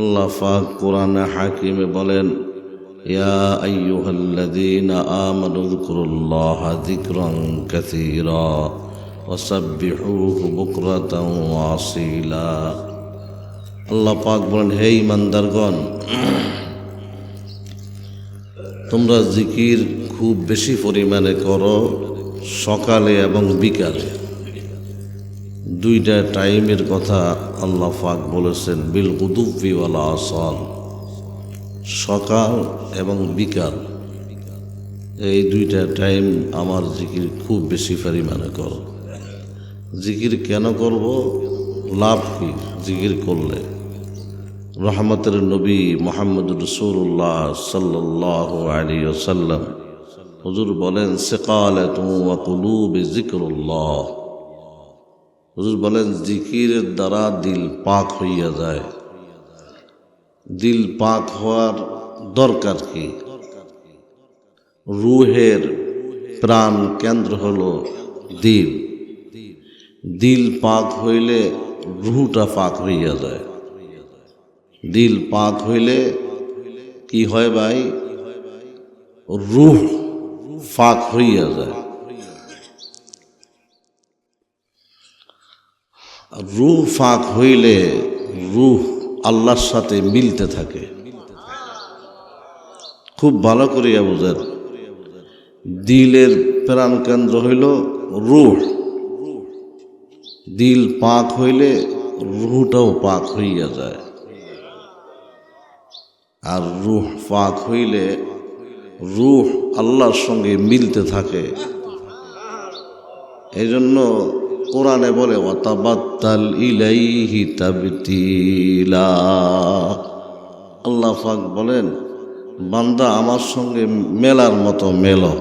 আল্লাহ পাক কোরআনে হাকিমে বলেন, ইয়া আইয়ুহাল্লাযীনা আমানু যকুরুল্লাহা যিকরান কাসীরা ওয়াসাব্বিহুহু বুকরাতান ওয়া আসীলা। আল্লাহ পাক বলেন, হে ঈমানদারগণ, তোমরা জিকির খুব বেশি পরিমাণে করো, সকালে এবং বিকালে। দুইটা টাইমের কথা আল্লাহ পাক বলেছেন, বিল গুদুব্বি ওয়াল আসাল, সকাল এবং বিকাল। এই দুইটা টাইম আমার জিকির খুব বেশি পরিমাণে করো। জিকির কেন করব? লাভ কি জিকির করলে? রহমতের নবী মুহাম্মদুর রাসূলুল্লাহ সাল্লাল্লাহু আলাইহি ওয়াসাল্লাম হুজুর বলেন, সিকালাতু ওয়া কুলুবি যিকরুল্লাহ। হুজুর বলেন, জিকিরের দ্বারা দিল পাক হইয়া যায়। দিল পাক হওয়ার দরকার কি? রুহের প্রাণ কেন্দ্র হলো দিল। দিল পাক হইলে রুহটা পাক হইয়া যায়। দিল পাক হইলে কি হয় ভাই? রুহ পাক হইয়া যায়। রুহ পাক হইলে রুহ আল্লাহর সাথে মিলতে থাকে। খুব ভালো করিয়া বুঝেন, দিলের প্রাণ কেন্দ্র হইল রুহ। দিল পাক হইলে রুহটাও পাক হইয়া যায়। আর রুহ পাক হইলে রুহ আল্লাহর সঙ্গে মিলতে থাকে। এই জন্য কোরআনে বলে, ওয়াতাবাত্তাল ইলাইহি তাবতিলা। আল্লাহ পাক বলেন, বান্দা আমার সঙ্গে মেলার মতো মেলো।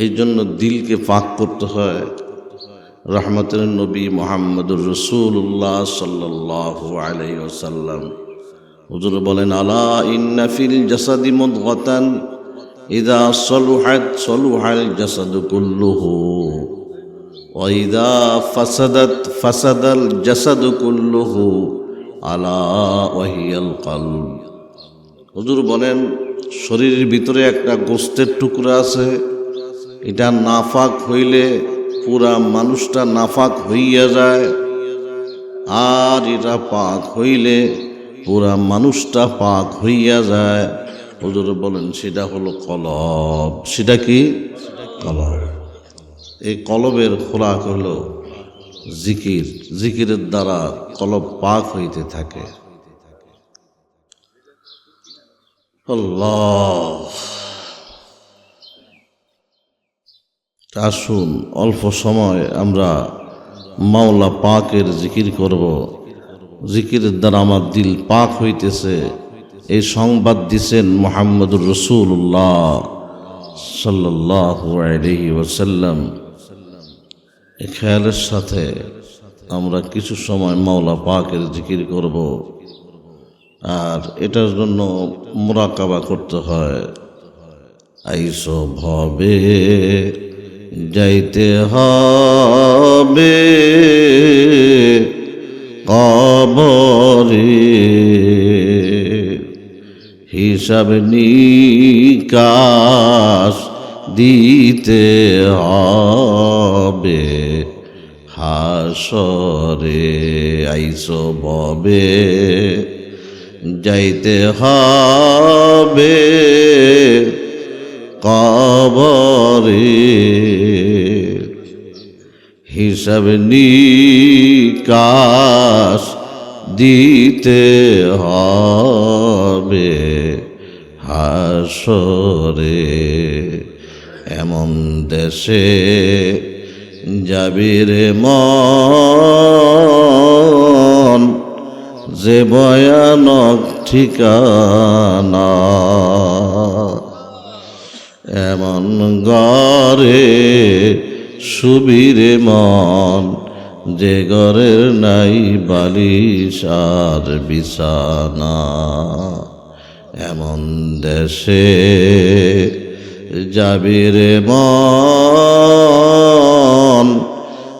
এই জন্য দিলকে পাক করতে হয়। রহমতের নবী মুহাম্মদুর রাসূলুল্লাহ সাল্লাল্লাহু আলাইহি ওয়াসাল্লাম হুজুর বলেন, আলা ইন্না ফিল জাসাদি মুদগাতান ইযা সলুহাত সলুহাল জাসাদু কুল্লুহু ওয়া ইযা ফাসাদাত ফাসাদাল জাসাদু কুল্লুহু আলা ওয়া হিয়াল কলব। হুজুর বলেন, শরীরের ভিতরে একটা গোশতের টুকরা আছে, এটা নাফাক হইলে পুরা মানুষটা নাফাক হইয়া যায়। আর এটা পাক হইলে পুরা মানুষটা পাক হইয়া যায়। হুজুর বলেন, সেটা হলো কলব। সেটা কি? কলব। এই কলবের খোরাক হলো জিকির। জিকিরের দ্বারা কলব পাক হইতে থাকে। আল্লাহ। আসুন অল্প সময় আমরা মাওলা পাকের জিকির করব। জিকিরের দ্বারা আমার দিল পাক হইতেছে, এই সংবাদ দিছেন মুহাম্মদুর রাসূলুল্লাহ সাল্লাল্লাহু আলাইহি ওয়াসাল্লাম। এই খেয়ালের সাথে আমরা কিছু সময় মাওলা পাকের জিকির করব। আর এটার জন্য মুরাকাবা করতে হয়। আইসো ভবে যাইতে হবে কবরে, হিসাব নিকাশ দিতে হবে হাসরে। আইসো ভবে যাইতে হবে কবরে, হিসাব নিকাশ দিতে হবে হাসরে। এমন দেশে যাবি রে মন, যে ভয়ানক ঠিকানা। এমন ঘরে শুবিরে মন, যে ঘরের নাই বালিশ আর বিছানা। এমন দেশে যাবি রে মন,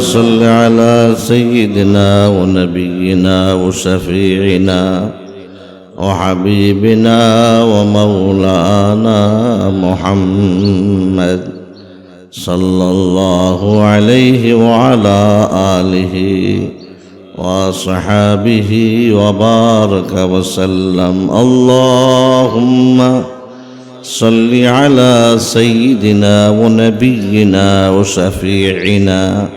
صل على سيدنا ونبينا وشفيعنا وحبيبنا ومولانا محمد صلى الله عليه وعلى آله وصحابه وبارك وسلم. اللهم صل على سيدنا ونبينا وشفيعنا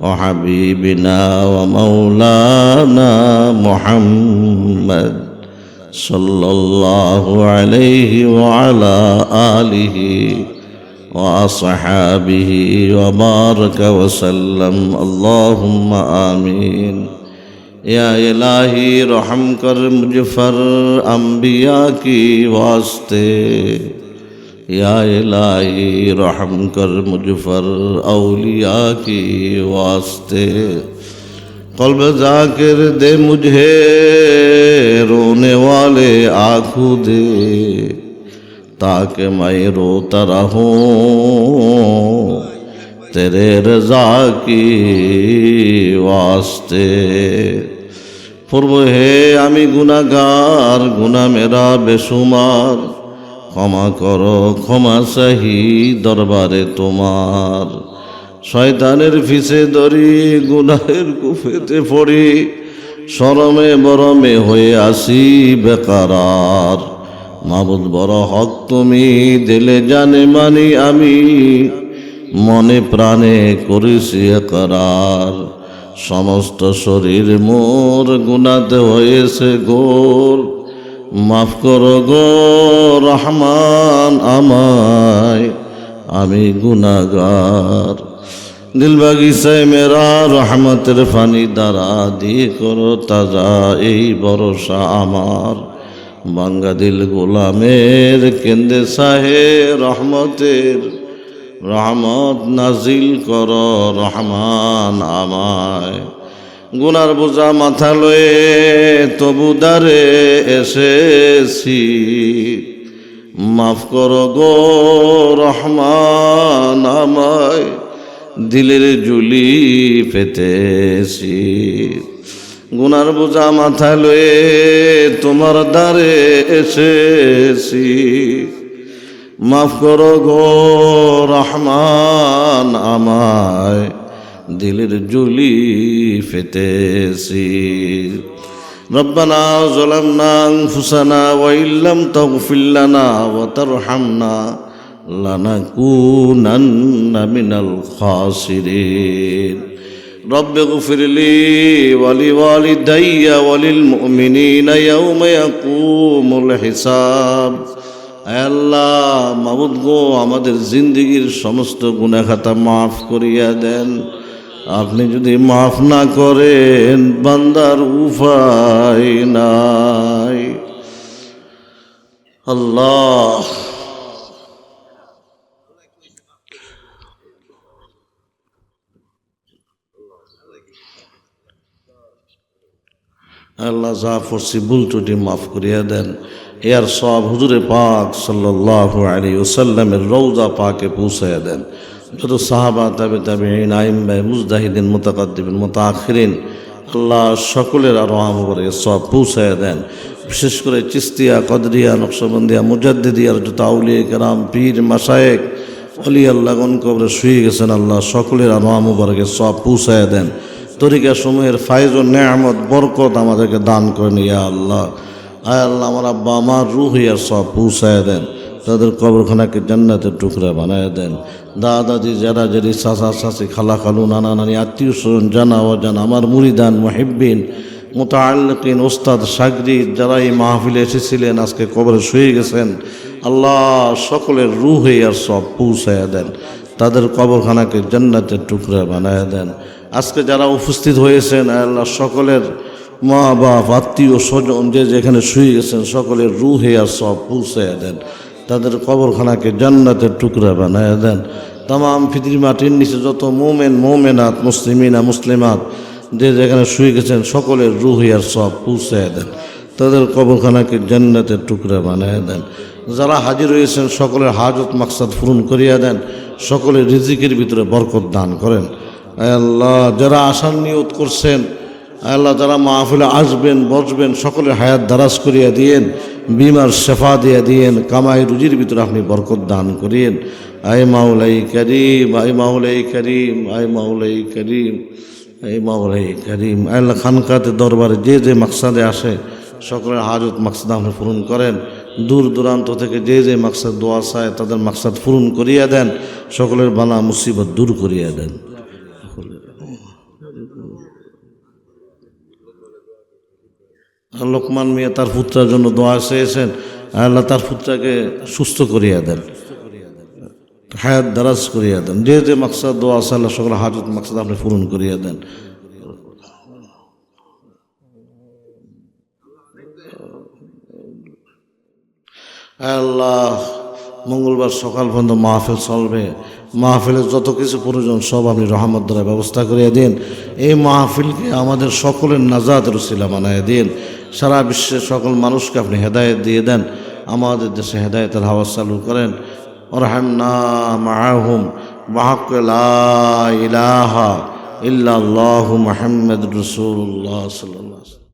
وحبيبنا ومولانا محمد صلى الله عليه وعلى آله وأصحابه وبارك وسلم. اللهم آمين. या इलाही रहम कर मुझ पर अम्बिया की वास्ते, या इलाही रहम कर मुझ पर औलिया की वास्ते. क़ल्ब ज़ाकिर दे मुझे, रोने वाले आँखों दे, ताकि मैं रोता रहूं तेरे रज़ा की वास्ते. पूर्व है आमी गुनाहगार, गुनाह मेरा बेशुमार, क्षमा करो क्षमा सही दरबारे तुम्हार. शयतानेर फिसे धरी गुनाहेर कुफेते पड़ी, शरमे बरमे हये आसी बेकारार. माबुद बड़ हक तुमी, दिले जाने मानी आमी, मने प्राणे करेছি একরার. समस्त शरीर मोर गुनाते হয়েছে গোর. माफ करो गो रहमान আমায়, আমি গুনাহগার. दिल বাগিচায় মেরা রহমতের ফানি দ্বারা দিয়ে করো তাজা এই ভরসা আমার. ভাঙ্গা দিল গোলামের কেন্দে সাহে রহমতের, রহমত নাজিল কর রহমান আমায়. গুনার বোঝা মাথা লয়ে তবু দারে এসেছি, মাফ করো গো রহমান আমায়, দিলের জুলি পেতেছি. গুনার বোঝা মাথা লয়ে তোমার দ্বারে এসেছি, মাফ করো গো রহমান আমায়, দিলের জুলি পেতেছি. রব্বানা যালামনা আনফুসানা ওয়া ইল্লাম তাগফির লানা ওয়া তারহামনা লানাকুনান্না মিনাল খাসিরিন. রব্বি গফিরলি ওয়া লিওয়ালিদাইয়া ওয়া লিল মুমিনিনা ইয়াওমা ইয়াকুমুল হিসাব. আল্লাহ মাবুদ গো, আমাদের জিন্দেগির সমস্ত গুনাহ খাতা মাফ করিয়া দেন. আপনি যদি মাফ না করেন বান্দার উপায় নাই. আল্লাহ আল্লাহ যা পড়ছি ভুল ত্রুটি মাফ করিয়া দেন. এর সব হুজুরে পাক সাল্লাল্লাহু আলাইহি ওয়াসাল্লামের রওজা পাকে পৌঁছায়া দেন. যত সাহাবা তাবে তাবেঈন আইম্মা মুজতাহিদিন মুতাকাদ্দিমিন মুতাআখিরিন, আল্লাহ সকলের রহম করে সব পৌঁছায়া দেন. বিশেষ করে চিস্তিয়া, কদরিয়া, নকশবন্দিয়া, মুজাদ্দিদিয়ার যত আউলিয়া কেরাম, পীর, মাশায়েখ, ওলি আল্লাহগণ কবরে শুয়ে গেছেন, আল্লাহ সকলের রহম করে সব পৌঁছায়া দেন. তরিকা সময়ের ফায়জ ও নেয়ামত বরকত আমাদেরকে দান করেন ইয়া আল্লাহ. আয় আল্লাহ, আমার আব্বা আমার রূহ আর সব পৌঁছায় দেন, তাদের কবরখানাকে জান্নাতের টুকরা বানায় দেন. দাদাদি, যারা যারি, চাচা চাচি, খালা খালু, নানা নানি, আত্মীয় স্বজন, জানা অজানা, আমার মুরিদান, মুহিব্বিন, মুতাআল্লিকিন, ওস্তাদ, শাগরিদ, যারা এই মাহফিলে এসেছিলেন আজকে কবরে শুয়ে গেছেন, আল্লাহ সকলের রূহে আর সব পৌঁছায় দেন, তাদের কবরখানাকে জান্নাতের টুকরা বানায় দেন. আজকে যারা উপস্থিত হয়েছেন আল্লাহ সকলের মা বাপ, আত্মীয় স্বজন যে যেখানে শুয়ে গেছেন সকলের রূহে আর সব পৌঁছায় দেন, তাদের কবরখানাকে জান্নাতের টুকরা বানায় দেন. তামাম পৃথিবীর মাটির নিচে যত মোমেন মোমেনাত, মুসলিমিনা মুসলিমাত যে যেখানে শুয়ে গেছেন সকলের রূহে আর সব পৌঁছায় দেন, তাদের কবরখানাকে জান্নাতের টুকরা বানায় দেন. যারা হাজির হয়েছেন সকলের হাজত মাকসাদ পূরণ করিয়া দেন, সকলের রিজিকের ভিতরে বরকত দান করেন. আয় আল্লাহ যারা আসার নিয়ত করছেন, আয় আল্লাহ যারা মাহফিলে আসবেন বসবেন সকলের হায়াত দারাজ করিয়া দিয়েন, বিমার শেফা দিয়া দিয়েন, কামাই রুজির ভিতরে আপনি বরকত দান করিয়েন। আয় মাওলাই করিম, আয় মাওলাই করিম, আয় মাওলাই করিম, আয় মাওলাই করিম। আয় আল্লাহ খানকাতে দরবারে যে যে মাকসাদে আসে সকলের হাজত মাকসাদ আপনি পূরণ করেন। দূর দূরান্ত থেকে যে যে মাকসাদ দোয়া চায় তাদের মাকসাদ পূরণ করিয়া দেন, সকলের বালা মুসিবত দূর করিয়া দেন। লোকমান মিয়া তার পুত্রের জন্য দোয়া চেয়েছেন, আল্লাহ তার পুত্রকে সুস্থ করিয়া দেন, হায়াত দারাজ করিয়া দেন। যে যে মাকসাদ দোয়া আছে আল্লাহ সকল হাজত মাকসাদ আপনি পূরণ করিয়া দেন। আল্লাহ মঙ্গলবার সকাল পর্যন্ত মাহফিল চলবে, মাহফিলের যত কিছু প্রয়োজন সব আপনি রহমত দ্বারা ব্যবস্থা করিয়া দিন। এই মাহফিলকে আমাদের সকলের নাজাতের উসিলা বানাইয়া দিন। সারা বিশ্বের সকল মানুষকে আপনি হেদায়েত দিয়ে দেন, আমাদের দেশে হেদায়েতের হাওয়া চালু করেন। ওরহামনা মাআহুম বিহাক্কি লা ইলাহা ইল্লাল্লাহু মুহাম্মাদুর রাসূলুল্লাহ সাল্লাল্লাহু আলাইহি ওয়াসাল্লাম।